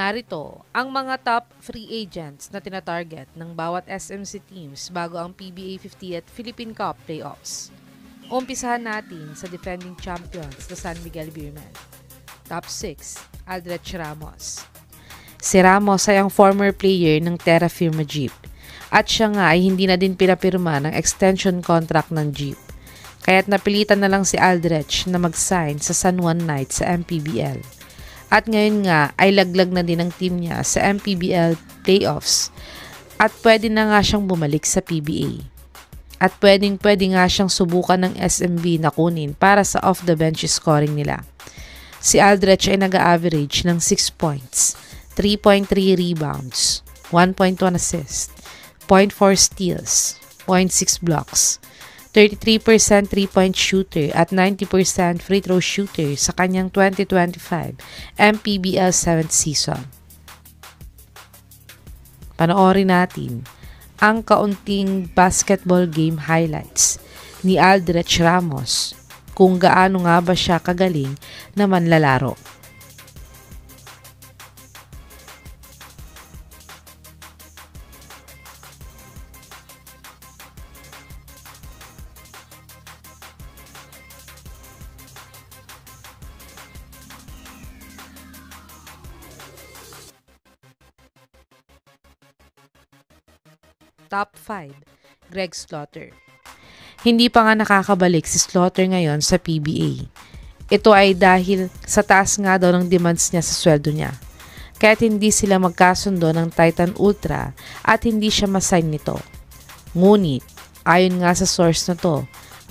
Narito ang mga top free agents na tinatarget ng bawat SMC teams bago ang PBA 50th Philippine Cup playoffs. Umpisahan natin sa defending champions na San Miguel Beermen. Top 6, Aldrich Ramos. Si Ramos ay ang former player ng Terra Firma Jeep at siya nga ay hindi na din pinapirma ng extension contract ng Jeep. Kaya't napilitan na lang si Aldrich na mag-sign sa San Juan Knights sa MPBL. At ngayon nga ay laglag na din ang team niya sa MPBL playoffs at pwede na nga siyang bumalik sa PBA. At pwede nga siyang subukan ng SMB na kunin para sa off-the-bench scoring nila. Si Aldrich ay nag-average ng 6 points, 3.3 rebounds, 1.1 assist, 0.4 steals, 0.6 blocks, 33% 3-point shooter at 90% free throw shooter sa kanyang 2025 MPBL 7th season. Panoorin natin ang kaunting basketball game highlights ni Aldrich Ramos kung gaano nga ba siya kagaling na manlalaro. Top 5, Greg Slaughter. Hindi pa nga nakakabalik si Slaughter ngayon sa PBA. Ito ay dahil sa taas nga daw ng demands niya sa sweldo niya. Kaya't hindi sila magkasundo ng Titan Ultra at hindi siya masign nito. Ngunit, ayon nga sa source na to,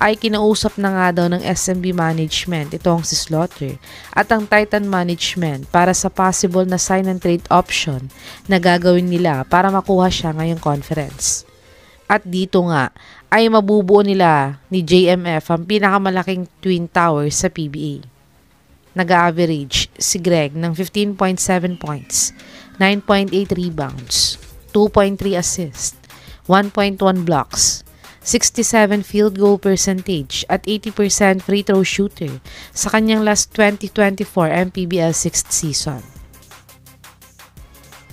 ay kinausap na nga daw ng SMB management itong si Slaughter at ang Titan management para sa possible na sign and trade option na gagawin nila para makuha siya ngayong conference. At dito nga ay mabubuo nila ni JMF ang pinakamalaking twin tower sa PBA. Nag-average si Greg ng 15.7 points, 9.8 rebounds, 2.3 assists, 1.1 blocks, 67 field goal percentage at 80% free throw shooter sa kanyang last 2024 MPBL 6th season.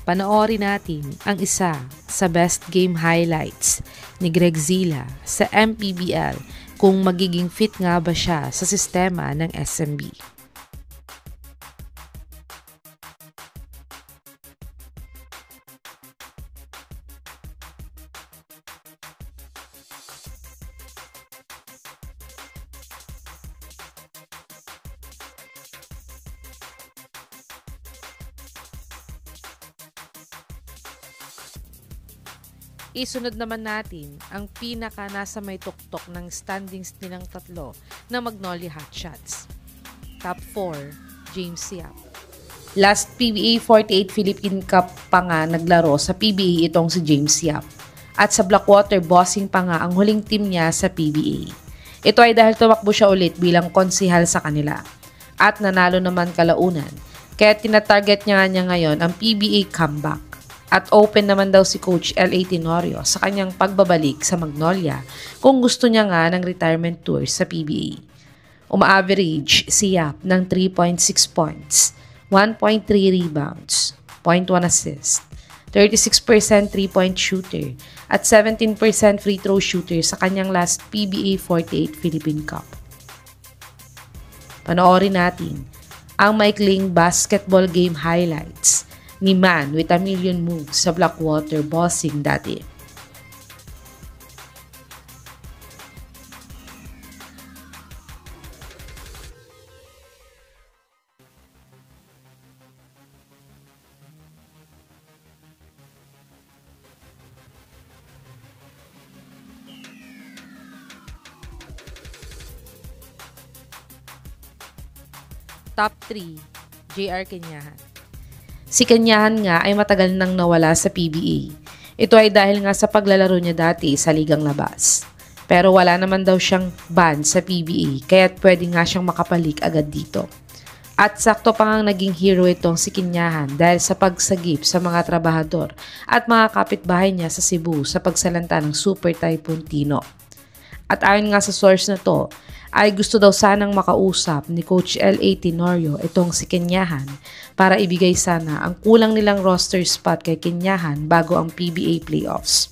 Panoorin natin ang isa sa best game highlights ni Greg Zila sa MPBL kung magiging fit nga ba siya sa sistema ng SMB. Isunod naman natin ang pinaka nasa may tuktok ng standings nilang tatlo na Magnolia Hotshots. Top 4, James Yap. Last PBA 48 Philippine Cup pa nga naglaro sa PBA itong si James Yap. At sa Blackwater Bossing pa nga ang huling team niya sa PBA. Ito ay dahil tumakbo siya ulit bilang konsihal sa kanila. At nanalo naman kalaunan. Kaya tinatarget niya ngayon ang PBA comeback. At open naman daw si Coach L.A. Tenorio sa kanyang pagbabalik sa Magnolia kung gusto niya nga ng retirement tour sa PBA. Uma-average si Yap ng 3.6 points, 1.3 rebounds, 0.1 assist, 36% 3-point shooter at 17% free throw shooter sa kanyang last PBA 48 Philippine Cup. Panoorin natin ang maikling basketball game highlights ni Man with a million moves sa Blackwater Bossing dati. Top 3, JR Kenyahan. Si Kenyahan nga ay matagal nang nawala sa PBA. Ito ay dahil nga sa paglalaro niya dati sa ligang labas. Pero wala naman daw siyang ban sa PBA kaya't pwede nga siyang makapalik agad dito. At sakto pa nga naging hero itong si Kenyahan dahil sa pagsagip sa mga trabahador at mga kapitbahay niya sa Cebu sa pagsalanta ng Super Typhoon Tino. At ayon nga sa source na to, ay gusto daw sanang makausap ni Coach L.A. Tenorio itong si Kenyahan para ibigay sana ang kulang nilang roster spot kay Kenyahan bago ang PBA playoffs.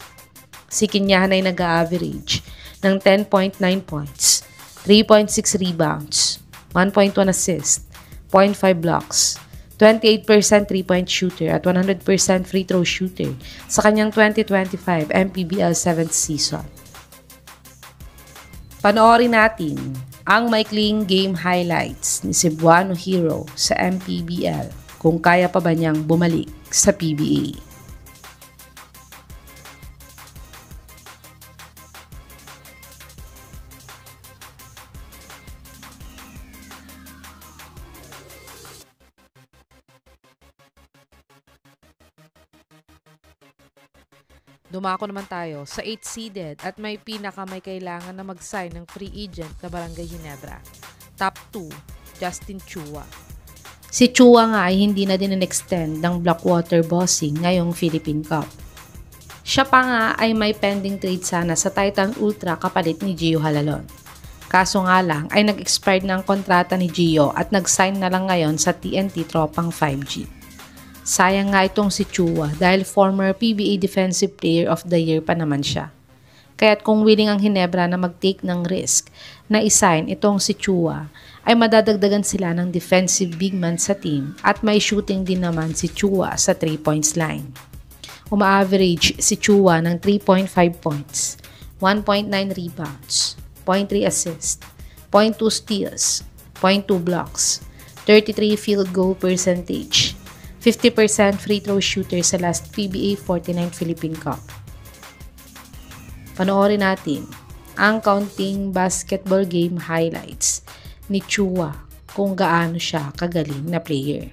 Si Kenyahan ay nag-average ng 10.9 points, 3.6 rebounds, 1.1 assist, 0.5 blocks, 28% 3-point shooter at 100% free throw shooter sa kanyang 2025 MPBL 7th season. Panoorin natin ang maikling game highlights ni Cebuano Hero sa MPBL kung kaya pa ba niyang bumalik sa PBA. Dumako naman tayo sa 8th-seeded at may may kailangan na mag-sign ng free agent na Barangay Ginebra. Top 2, Justin Chua. Si Chua nga ay hindi na din extend ng Blackwater Bossing ngayong Philippine Cup. Siya pa nga ay may pending trade sana sa Titan Ultra kapalit ni Gio Halalon. Kaso nga lang ay nag-expired na ang kontrata ni Gio at nag-sign na lang ngayon sa TNT Tropang 5G. Sayang nga itong si Chua dahil former PBA Defensive Player of the Year pa naman siya. Kaya't kung willing ang Ginebra na mag-take ng risk na isign itong si Chua, ay madadagdagan sila ng defensive big man sa team at may shooting din naman si Chua sa 3 points line. Uma-average si Chua ng 3.5 points, 1.9 rebounds, 0.3 assists, 0.2 steals, 0.2 blocks, 33 field goal percentage, 50% free throw shooter sa last PBA 49 Philippine Cup. Panoorin natin ang counting basketball game highlights ni Chua kung gaano siya kagaling na player.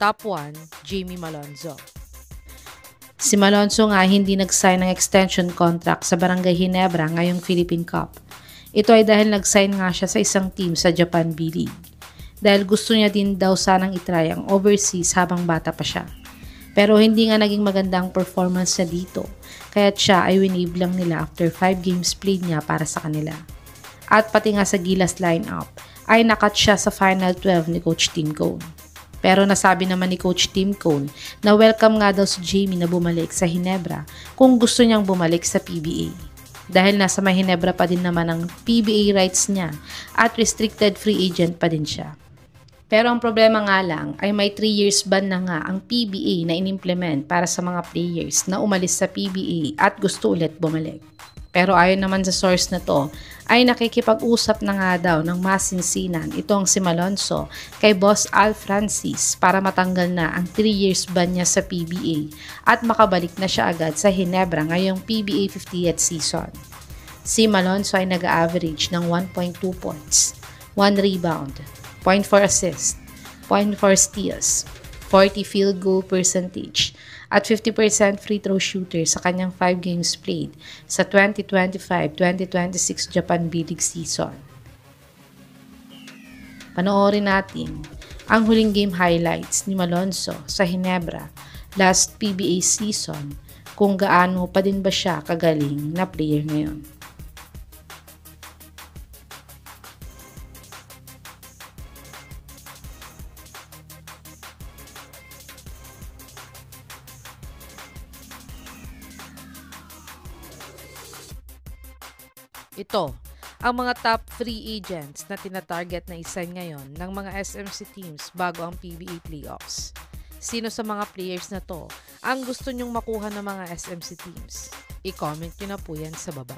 Top 1, Jamie Malonzo. Si Malonzo nga hindi nag-sign ng extension contract sa Barangay Ginebra ngayong Philippine Cup. Ito ay dahil nag-sign nga siya sa isang team sa Japan B-League. Dahil gusto niya din daw sanang itry ang overseas habang bata pa siya. Pero hindi nga naging maganda ang performance niya dito, kaya't siya ay winave lang nila after 5 games played niya para sa kanila. At pati nga sa Gilas lineup ay nakat siya sa Final 12 ni Coach Tim Cone. Pero nasabi naman ni Coach Tim Cone na welcome nga daw si Jamie na bumalik sa Ginebra kung gusto niyang bumalik sa PBA. Dahil nasa may Ginebra pa din naman ang PBA rights niya at restricted free agent pa din siya. Pero ang problema nga lang ay may 3 years ban na nga ang PBA na inimplement para sa mga players na umalis sa PBA at gusto ulit bumalik. Pero ayon naman sa source na to, ay nakikipag-usap na nga daw ng masinsinan itong si Malonzo kay Boss Al Francis para matanggal na ang 3 years ban niya sa PBA at makabalik na siya agad sa Ginebra ngayong PBA 50th season. Si Malonzo ay nag-average ng 1.2 points, 1 rebound, 0.4 assist, 0.4 steals, 40 field goal percentage, at 50% free throw shooter sa kanyang 5 games played sa 2025-2026 Japan B-League season. Panoorin natin ang huling game highlights ni Malonzo sa Ginebra last PBA season kung gaano pa din ba siya kagaling na player ngayon. Ito, ang mga top free agents na tinatarget na isign ngayon ng mga SMC teams bago ang PBA playoffs. Sino sa mga players na to ang gusto nyong makuha ng mga SMC teams? I-comment nyo na po yan sa baba.